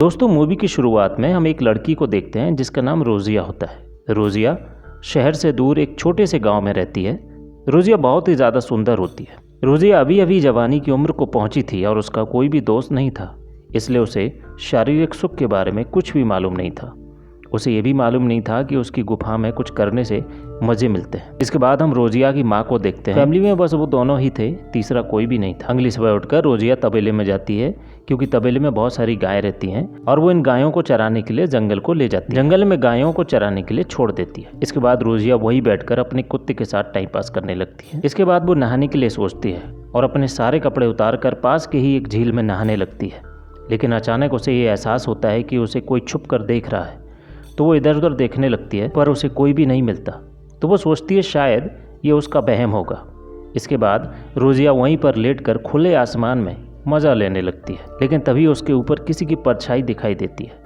दोस्तों, मूवी की शुरुआत में हम एक लड़की को देखते हैं जिसका नाम रोज़िया होता है। रोज़िया शहर से दूर एक छोटे से गांव में रहती है। रोज़िया बहुत ही ज़्यादा सुंदर होती है। रोज़िया अभी अभी जवानी की उम्र को पहुंची थी और उसका कोई भी दोस्त नहीं था, इसलिए उसे शारीरिक सुख के बारे में कुछ भी मालूम नहीं था। उसे ये भी मालूम नहीं था कि उसकी गुफा में कुछ करने से मज़े मिलते हैं। इसके बाद हम रोज़िया की माँ को देखते हैं। फैमिली में बस वो दोनों ही थे, तीसरा कोई भी नहीं था। अगली सुबह उठकर रोज़िया तबेले में जाती है क्योंकि तबेले में बहुत सारी गायें रहती हैं और वो इन गायों को चराने के लिए जंगल को ले जाती है। जंगल में गायों को चराने के लिए छोड़ देती है। इसके बाद रोज़िया वही बैठकर अपने कुत्ते के साथ टाइम पास करने लगती है। इसके बाद वो नहाने के लिए सोचती है और अपने सारे कपड़े उतार कर पास के ही एक झील में नहाने लगती है। लेकिन अचानक उसे ये एहसास होता है कि उसे कोई छुप कर देख रहा है, तो वो इधर उधर देखने लगती है पर उसे कोई भी नहीं मिलता। तो वो सोचती है शायद ये उसका वहम होगा। इसके बाद रोज़िया वहीं पर लेटकर खुले आसमान में मज़ा लेने लगती है, लेकिन तभी उसके ऊपर किसी की परछाई दिखाई देती है।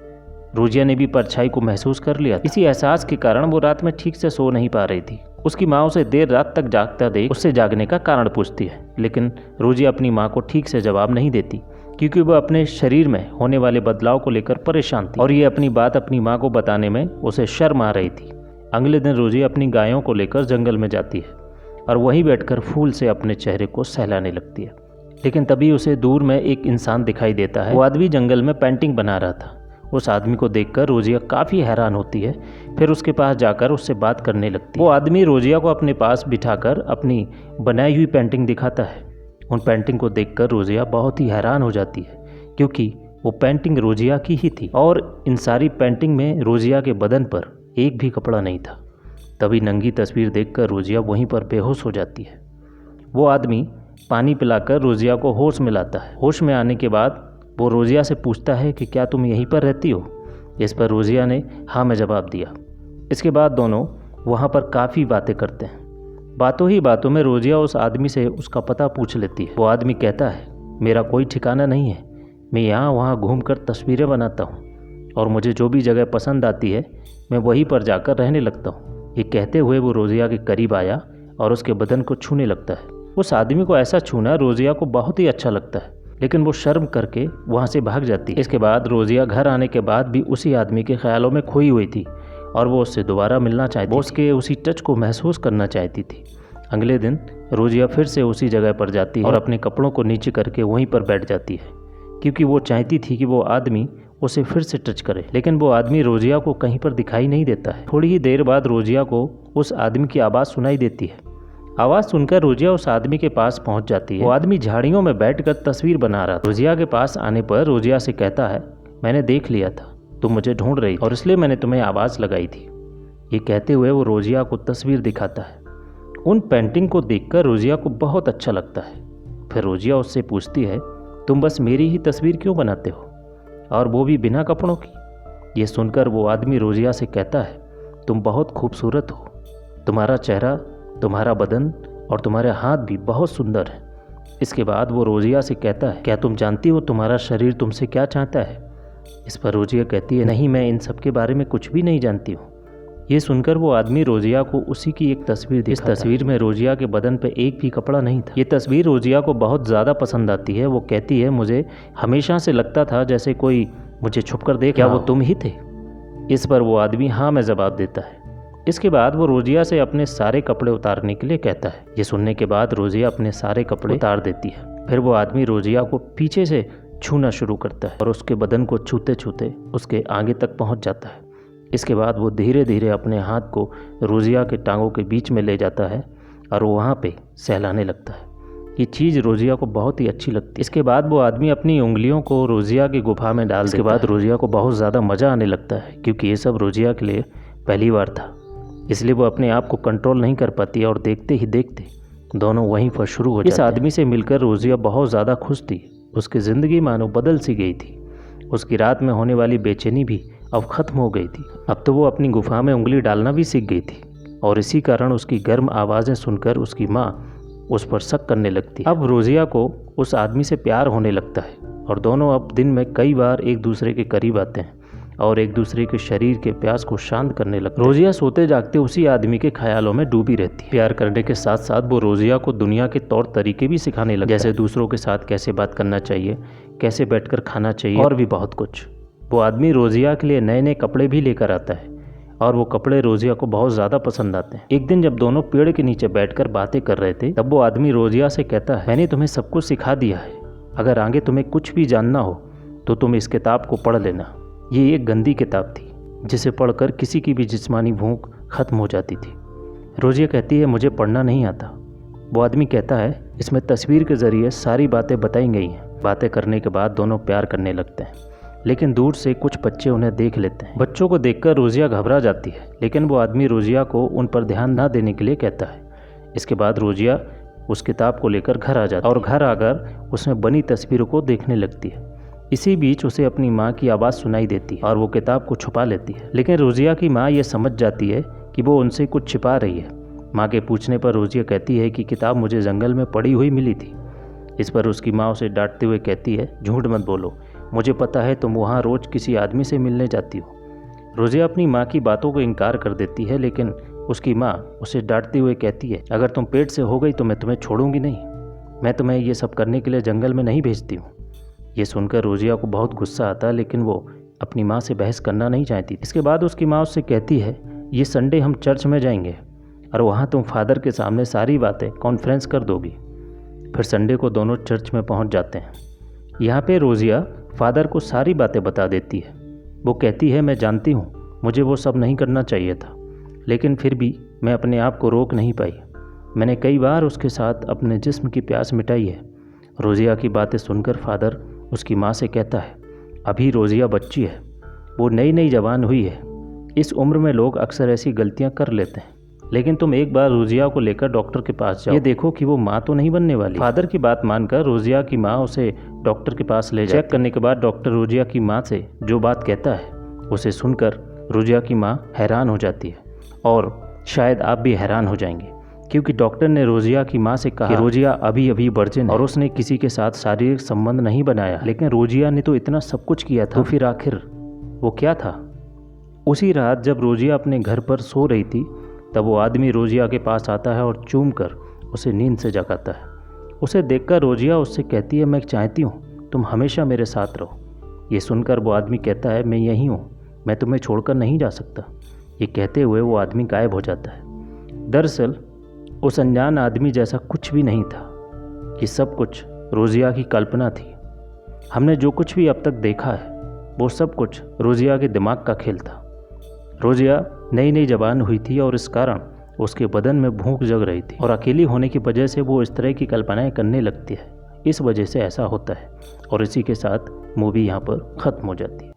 रोज़िया ने भी परछाई को महसूस कर लिया था। इसी एहसास के कारण वो रात में ठीक से सो नहीं पा रही थी। उसकी माँ उसे देर रात तक जागता देख उससे जागने का कारण पूछती है, लेकिन रोज़िया अपनी माँ को ठीक से जवाब नहीं देती क्योंकि वह अपने शरीर में होने वाले बदलाव को लेकर परेशान थी और ये अपनी बात अपनी माँ को बताने में उसे शर्म आ रही थी। अगले दिन रोज़िया अपनी गायों को लेकर जंगल में जाती है और वहीं बैठकर फूल से अपने चेहरे को सहलाने लगती है। लेकिन तभी उसे दूर में एक इंसान दिखाई देता है। वो आदमी जंगल में पेंटिंग बना रहा था। उस आदमी को देखकर रोज़िया काफ़ी हैरान होती है। फिर उसके पास जाकर उससे बात करने लगती है। वो आदमी रोज़िया को अपने पास बिठाकर अपनी बनाई हुई पेंटिंग दिखाता है। उन पेंटिंग को देखकर रोज़िया बहुत ही हैरान हो जाती है क्योंकि वो पेंटिंग रोज़िया की ही थी और इन सारी पेंटिंग में रोज़िया के बदन पर एक भी कपड़ा नहीं था। तभी नंगी तस्वीर देखकर रोज़िया वहीं पर बेहोश हो जाती है। वो आदमी पानी पिलाकर रोज़िया को होश में लाता है। होश में आने के बाद वो रोज़िया से पूछता है कि क्या तुम यहीं पर रहती हो। इस पर रोज़िया ने हाँ में जवाब दिया। इसके बाद दोनों वहाँ पर काफ़ी बातें करते हैं। बातों ही बातों में रोज़िया उस आदमी से उसका पता पूछ लेती है। वो आदमी कहता है, मेरा कोई ठिकाना नहीं है, मैं यहाँ वहाँ घूमकर तस्वीरें बनाता हूँ और मुझे जो भी जगह पसंद आती है मैं वहीं पर जाकर रहने लगता हूँ। ये कहते हुए वो रोज़िया के करीब आया और उसके बदन को छूने लगता है। उस आदमी को ऐसा छूना रोज़िया को बहुत ही अच्छा लगता है, लेकिन वो शर्म करके वहाँ से भाग जाती है। इसके बाद रोज़िया घर आने के बाद भी उसी आदमी के ख्यालों में खोई हुई थी और वो उससे दोबारा मिलना चाहती थी। वो उसके उसी टच को महसूस करना चाहती थी। अगले दिन रोज़िया फिर से उसी जगह पर जाती है और अपने कपड़ों को नीचे करके वहीं पर बैठ जाती है क्योंकि वो चाहती थी कि वो आदमी उसे फिर से टच करे। लेकिन वो आदमी रोज़िया को कहीं पर दिखाई नहीं देता है। थोड़ी ही देर बाद रोज़िया को उस आदमी की आवाज़ सुनाई देती है। आवाज़ सुनकर रोज़िया उस आदमी के पास पहुंच जाती है। वो आदमी झाड़ियों में बैठकर तस्वीर बना रहा था। रोज़िया के पास आने पर रोज़िया से कहता है, मैंने देख लिया था तुम मुझे ढूंढ रही और इसलिए मैंने तुम्हें आवाज़ लगाई थी। ये कहते हुए वो रोज़िया को तस्वीर दिखाता है। उन पेंटिंग को देखकर रोज़िया को बहुत अच्छा लगता है। फिर रोज़िया उससे पूछती है, तुम बस मेरी ही तस्वीर क्यों बनाते हो और वो भी बिना कपड़ों की। ये सुनकर वो आदमी रोज़िया से कहता है, तुम बहुत खूबसूरत हो, तुम्हारा चेहरा, तुम्हारा बदन और तुम्हारे हाथ भी बहुत सुंदर हैं। इसके बाद वो रोज़िया से कहता है, क्या तुम जानती हो तुम्हारा शरीर तुमसे क्या चाहता है। इस पर रोज़िया कहती है, नहीं, मैं इन सब के बारे में कुछ भी नहीं जानती हूँ। ये सुनकर वो आदमी रोज़िया को उसी की एक तस्वीर दिखाता है। इस तस्वीर में रोज़िया के बदन पे एक भी कपड़ा नहीं था। ये तस्वीर रोज़िया को बहुत ज़्यादा पसंद आती है। वो कहती है, मुझे हमेशा से लगता था जैसे कोई मुझे छुप कर देख रहा हो। क्या वो तुम ही थे। इस पर वो आदमी हाँ में जवाब देता है। इसके बाद वो रोज़िया से अपने सारे कपड़े उतारने के लिए कहता है। ये सुनने के बाद रोज़िया अपने सारे कपड़े उतार देती है। फिर वो आदमी रोज़िया को पीछे से छूना शुरू करता है और उसके बदन को छूते छूते उसके आगे तक पहुंच जाता है। इसके बाद वो धीरे धीरे अपने हाथ को रोज़िया के टांगों के बीच में ले जाता है और वो वहाँ पे सहलाने लगता है। ये चीज़ रोज़िया को बहुत ही अच्छी लगती है। इसके बाद वो आदमी अपनी उंगलियों को रोज़िया की गुफा में डाल देता है। इसके बाद रोज़िया को बहुत ज़्यादा मज़ा आने लगता है क्योंकि ये सब रोज़िया के लिए पहली बार था, इसलिए वो अपने आप को कंट्रोल नहीं कर पाती और देखते ही देखते दोनों वहीं पर शुरू हो जाते हैं। इस आदमी से मिलकर रोज़िया बहुत ज़्यादा खुश थी। उसकी ज़िंदगी मानो बदल सी गई थी। उसकी रात में होने वाली बेचैनी भी अब ख़त्म हो गई थी। अब तो वो अपनी गुफा में उंगली डालना भी सीख गई थी और इसी कारण उसकी गर्म आवाज़ें सुनकर उसकी माँ उस पर शक करने लगती। अब रोज़िया को उस आदमी से प्यार होने लगता है और दोनों अब दिन में कई बार एक दूसरे के करीब आते हैं और एक दूसरे के शरीर के प्यास को शांत करने लगते हैं। रोज़िया सोते जागते उसी आदमी के ख्यालों में डूबी रहती है। प्यार करने के साथ साथ वो रोज़िया को दुनिया के तौर तरीके भी सिखाने लगे, जैसे दूसरों के साथ कैसे बात करना चाहिए, कैसे बैठकर खाना चाहिए और भी बहुत कुछ। वो आदमी रोज़िया के लिए नए नए कपड़े भी लेकर आता है और वो कपड़े रोज़िया को बहुत ज़्यादा पसंद आते हैं। एक दिन जब दोनों पेड़ के नीचे बैठकर बातें कर रहे थे तब वो आदमी रोज़िया से कहता है, मैंने तुम्हें सब कुछ सिखा दिया है, अगर आगे तुम्हें कुछ भी जानना हो तो तुम इस किताब को पढ़ लेना। ये एक गंदी किताब थी जिसे पढ़कर किसी की भी जिस्मानी भूख खत्म हो जाती थी। रोज़िया कहती है, मुझे पढ़ना नहीं आता। वो आदमी कहता है, इसमें तस्वीर के ज़रिए सारी बातें बताई गई हैं। बातें करने के बाद दोनों प्यार करने लगते हैं, लेकिन दूर से कुछ बच्चे उन्हें देख लेते हैं। बच्चों को देखकर रोज़िया घबरा जाती है, लेकिन वो आदमी रोज़िया को उन पर ध्यान ना देने के लिए कहता है। इसके बाद रोज़िया उस किताब को लेकर घर आ जाती है और घर आकर उसमें बनी तस्वीरों को देखने लगती है। इसी बीच उसे अपनी माँ की आवाज़ सुनाई देती है और वो किताब को छुपा लेती है, लेकिन रोज़िया की माँ ये समझ जाती है कि वो उनसे कुछ छिपा रही है। माँ के पूछने पर रोज़िया कहती है कि किताब मुझे जंगल में पड़ी हुई मिली थी। इस पर उसकी माँ उसे डांटते हुए कहती है, झूठ मत बोलो, मुझे पता है तुम वहाँ रोज़ किसी आदमी से मिलने जाती हो। रोज़िया अपनी माँ की बातों को इनकार कर देती है, लेकिन उसकी माँ उसे डांटते हुए कहती है, अगर तुम पेट से हो गई तो मैं तुम्हें छोड़ूंगी नहीं, मैं तुम्हें ये सब करने के लिए जंगल में नहीं भेजती हूँ। ये सुनकर रोज़िया को बहुत गुस्सा आता है, लेकिन वो अपनी माँ से बहस करना नहीं चाहती। इसके बाद उसकी माँ उससे कहती है, ये संडे हम चर्च में जाएंगे और वहाँ तुम फादर के सामने सारी बातें कॉन्फ्रेंस कर दोगी। फिर संडे को दोनों चर्च में पहुँच जाते हैं। यहाँ पे रोज़िया फादर को सारी बातें बता देती है। वो कहती है, मैं जानती हूँ मुझे वो सब नहीं करना चाहिए था, लेकिन फिर भी मैं अपने आप को रोक नहीं पाई। मैंने कई बार उसके साथ अपने जिस्म की प्यास मिटाई है। रोज़िया की बातें सुनकर फादर उसकी माँ से कहता है, अभी रोज़िया बच्ची है, वो नई नई जवान हुई है। इस उम्र में लोग अक्सर ऐसी गलतियाँ कर लेते हैं, लेकिन तुम एक बार रोज़िया को लेकर डॉक्टर के पास जाओ, ये देखो कि वो माँ तो नहीं बनने वाली। फादर की बात मानकर रोज़िया की माँ उसे डॉक्टर के पास ले जाती है। चेक करने के बाद डॉक्टर रोज़िया की माँ से जो बात कहता है उसे सुनकर रोज़िया की माँ हैरान हो जाती है, और शायद आप भी हैरान हो जाएंगे, क्योंकि डॉक्टर ने रोज़िया की माँ से कहा कि रोज़िया अभी अभी वर्जिन है और उसने किसी के साथ शारीरिक संबंध नहीं बनाया। लेकिन रोज़िया ने तो इतना सब कुछ किया था, तो फिर आखिर वो क्या था? उसी रात जब रोज़िया अपने घर पर सो रही थी तब वो आदमी रोज़िया के पास आता है और चूम कर उसे नींद से जगाता है। उसे देखकर रोज़िया उससे कहती है, मैं चाहती हूँ तुम हमेशा मेरे साथ रहो। ये सुनकर वो आदमी कहता है, मैं यहीं हूँ, मैं तुम्हें छोड़कर नहीं जा सकता। ये कहते हुए वो आदमी गायब हो जाता है। दरअसल उस अनजान आदमी जैसा कुछ भी नहीं था, ये सब कुछ रोज़िया की कल्पना थी। हमने जो कुछ भी अब तक देखा है वो सब कुछ रोज़िया के दिमाग का खेल था। रोज़िया नई नई जवान हुई थी और इस कारण उसके बदन में भूख जग रही थी, और अकेली होने की वजह से वो इस तरह की कल्पनाएं करने लगती है। इस वजह से ऐसा होता है, और इसी के साथ मूवी यहाँ पर ख़त्म हो जाती है।